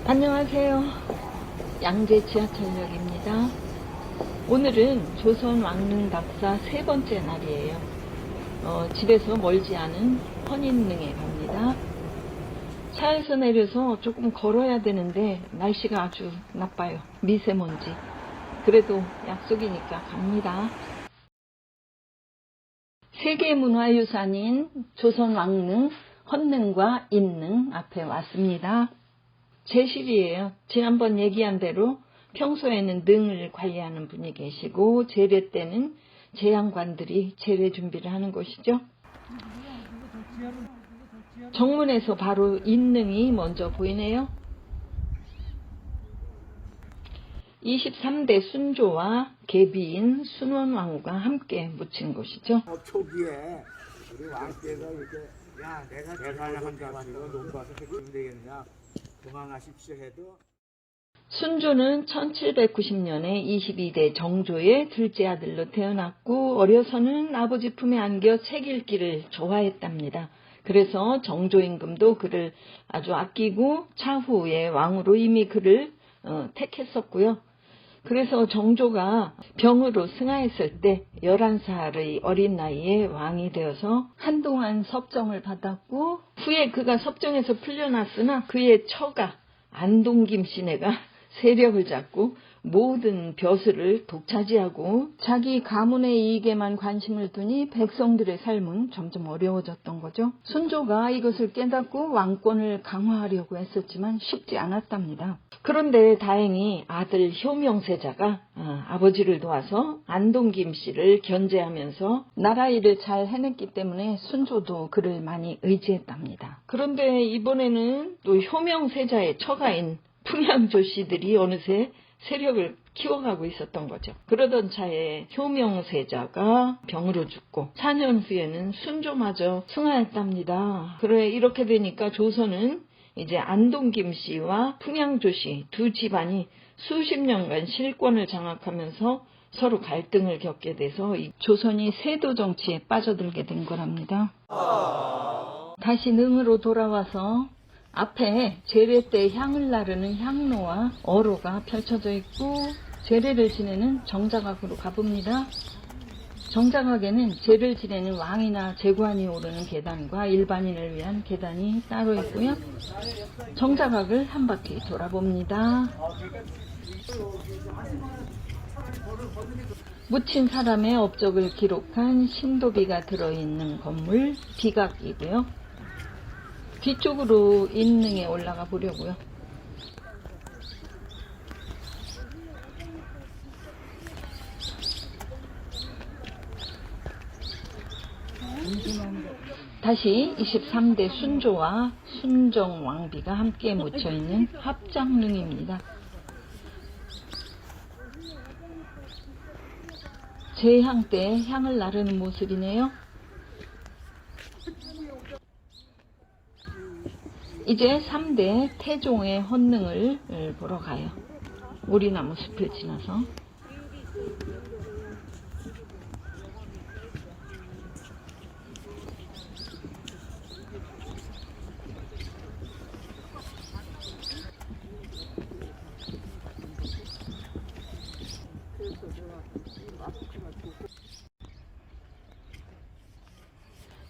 안녕하세요. 양재 지하철역입니다. 오늘은 조선 왕릉 답사 세 번째 날이에요. 집에서 멀지 않은 헌인릉에 갑니다. 차에서 내려서 조금 걸어야 되는데 날씨가 아주 나빠요. 미세먼지. 그래도 약속이니까 갑니다. 세계문화유산인 조선 왕릉, 헌릉과 인릉 앞에 왔습니다. 제실이에요. 지난번 얘기한 대로 평소에는 능을 관리하는 분이 계시고 제례 때는 제양관들이 제례 준비를 하는 곳이죠. 정문에서 바로 인릉이 먼저 보이네요. 23대 순조와 계비인 순원왕후가 함께 묻힌 곳이죠. 초기에 우리 왕께서 이렇게 야 내가 한다 왔다가 논봐서 해주면 되겠냐 도망하십시오 해도 순조는 1790년에 22대 정조의 둘째 아들로 태어났고 어려서는 아버지 품에 안겨 책 읽기를 좋아했답니다. 그래서 정조 임금도 그를 아주 아끼고 차후에 왕으로 이미 그를 택했었고요. 그래서 정조가 병으로 승하했을 때 11살의 어린 나이에 왕이 되어서 한동안 섭정을 받았고 후에 그가 섭정에서 풀려났으나 그의 처가 안동김씨네가 세력을 잡고 모든 벼슬을 독차지하고 자기 가문의 이익에만 관심을 두니 백성들의 삶은 점점 어려워졌던 거죠. 순조가 이것을 깨닫고 왕권을 강화하려고 했었지만 쉽지 않았답니다. 그런데 다행히 아들 효명세자가 아버지를 도와서 안동김씨를 견제하면서 나라 일을 잘 해냈기 때문에 순조도 그를 많이 의지했답니다. 그런데 이번에는 또 효명세자의 처가인 풍양조씨들이 어느새 세력을 키워가고 있었던 거죠. 그러던 차에 효명세자가 병으로 죽고 4년 후에는 순조마저 승하했답니다. 그래 이렇게 되니까 조선은 이제 안동김씨와 풍양조씨 두 집안이 수십 년간 실권을 장악하면서 서로 갈등을 겪게 돼서 조선이 세도 정치에 빠져들게 된 거랍니다. 다시 능으로 돌아와서 앞에 제례 때 향을 나르는 향로와 어로가 펼쳐져 있고 제례를 지내는 정자각으로 가봅니다. 정자각에는 제를 지내는 왕이나 제관이 오르는 계단과 일반인을 위한 계단이 따로 있고요. 정자각을 한 바퀴 돌아봅니다. 묻힌 사람의 업적을 기록한 신도비가 들어있는 건물 비각이고요. 뒤쪽으로 인릉에 올라가 보려고요. 다시 23대 순조와 순정왕비가 함께 묻혀있는 합장릉입니다. 제향 때 향을 나르는 모습이네요. 이제 3대 태종의 헌릉을 보러 가요. 오리나무 숲을 지나서.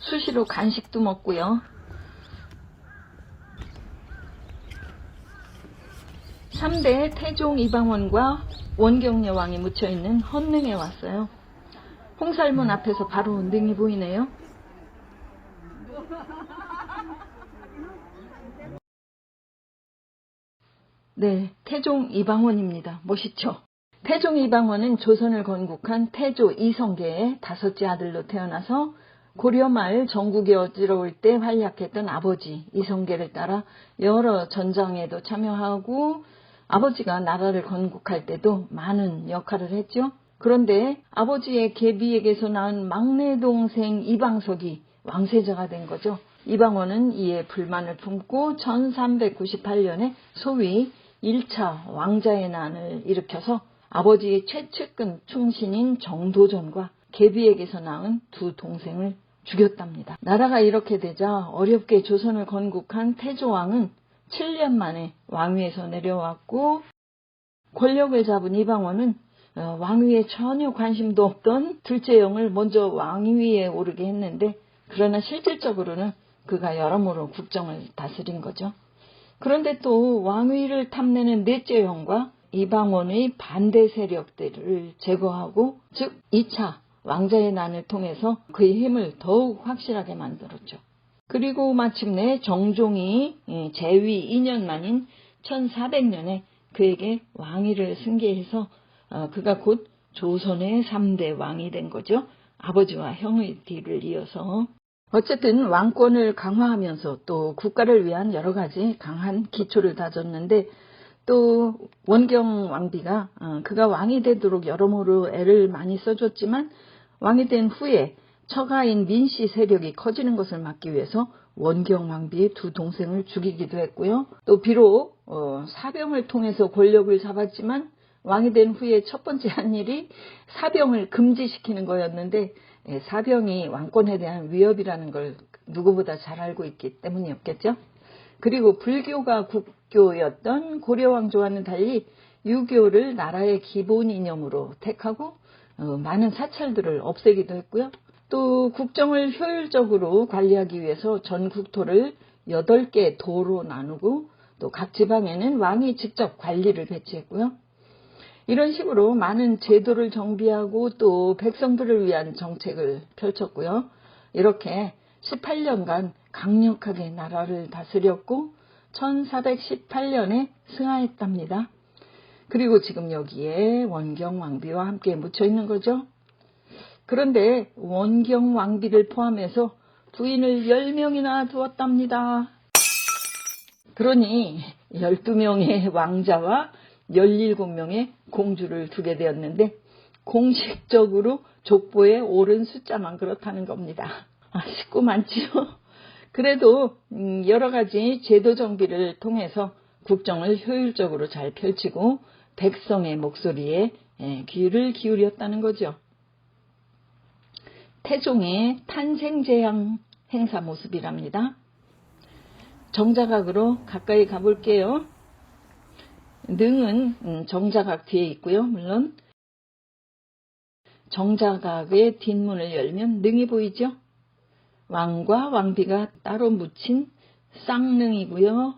수시로 간식도 먹고요. 3대 태종 이방원과 원경여왕이 묻혀있는 헌릉에 왔어요. 홍살문 앞에서 바로 능이 보이네요. 네, 태종 이방원입니다. 멋있죠? 태종 이방원은 조선을 건국한 태조 이성계의 다섯째 아들로 태어나서 고려 말 전국이 어지러울 때 활약했던 아버지 이성계를 따라 여러 전장에도 참여하고 아버지가 나라를 건국할 때도 많은 역할을 했죠. 그런데 아버지의 계비에게서 낳은 막내 동생 이방석이 왕세자가 된 거죠. 이방원은 이에 불만을 품고 1398년에 소위 1차 왕자의 난을 일으켜서 아버지의 최측근 충신인 정도전과 계비에게서 낳은 두 동생을 죽였답니다. 나라가 이렇게 되자 어렵게 조선을 건국한 태조왕은 7년 만에 왕위에서 내려왔고 권력을 잡은 이방원은 왕위에 전혀 관심도 없던 둘째 영을 먼저 왕위에 오르게 했는데 그러나 실질적으로는 그가 여러모로 국정을 다스린 거죠. 그런데 또 왕위를 탐내는 넷째 영과 이방원의 반대 세력들을 제거하고 즉 2차 왕자의 난을 통해서 그의 힘을 더욱 확실하게 만들었죠. 그리고 마침내 정종이 재위 2년 만인 1400년에 그에게 왕위를 승계해서 그가 곧 조선의 3대 왕이 된 거죠. 아버지와 형의 뒤를 이어서. 어쨌든 왕권을 강화하면서 또 국가를 위한 여러 가지 강한 기초를 다졌는데 또 원경 왕비가 그가 왕이 되도록 여러모로 애를 많이 써줬지만 왕이 된 후에 처가인 민씨 세력이 커지는 것을 막기 위해서 원경 왕비의 두 동생을 죽이기도 했고요. 또 비록 사병을 통해서 권력을 잡았지만 왕이 된 후에 첫 번째 한 일이 사병을 금지시키는 거였는데 사병이 왕권에 대한 위협이라는 걸 누구보다 잘 알고 있기 때문이었겠죠. 그리고 불교가 국교였던 고려왕조와는 달리 유교를 나라의 기본 이념으로 택하고 많은 사찰들을 없애기도 했고요. 또 국정을 효율적으로 관리하기 위해서 전 국토를 8개 도로 나누고 또 각 지방에는 왕이 직접 관리를 배치했고요. 이런 식으로 많은 제도를 정비하고 또 백성들을 위한 정책을 펼쳤고요. 이렇게 18년간 강력하게 나라를 다스렸고 1418년에 승하했답니다. 그리고 지금 여기에 원경 왕비와 함께 묻혀 있는 거죠. 그런데 원경 왕비를 포함해서 부인을 10명이나 두었답니다. 그러니 12명의 왕자와 17명의 공주를 두게 되었는데 공식적으로 족보에 오른 숫자만 그렇다는 겁니다. 식구 많지요? 그래도 여러 가지 제도 정비를 통해서 국정을 효율적으로 잘 펼치고 백성의 목소리에 귀를 기울였다는 거죠. 태종의 탄생제양 행사 모습이랍니다. 정자각으로 가까이 가볼게요. 능은 정자각 뒤에 있고요. 물론 정자각의 뒷문을 열면 능이 보이죠. 왕과 왕비가 따로 묻힌 쌍능이고요.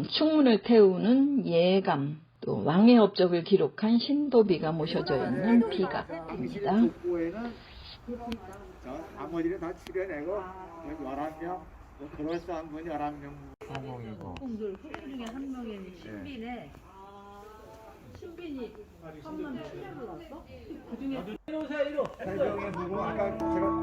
충문을 태우는 예감, 또 왕의 업적을 기록한 신도비가 모셔져 있는 비각입니다. 나머지는 다 추려내고 11명, 그럴싸한 분 11명 성공이고. 공들 중에 한 명이 신빈에 신빈이 3만 7천 받았어? 그중에 세종의 부부 아까 제가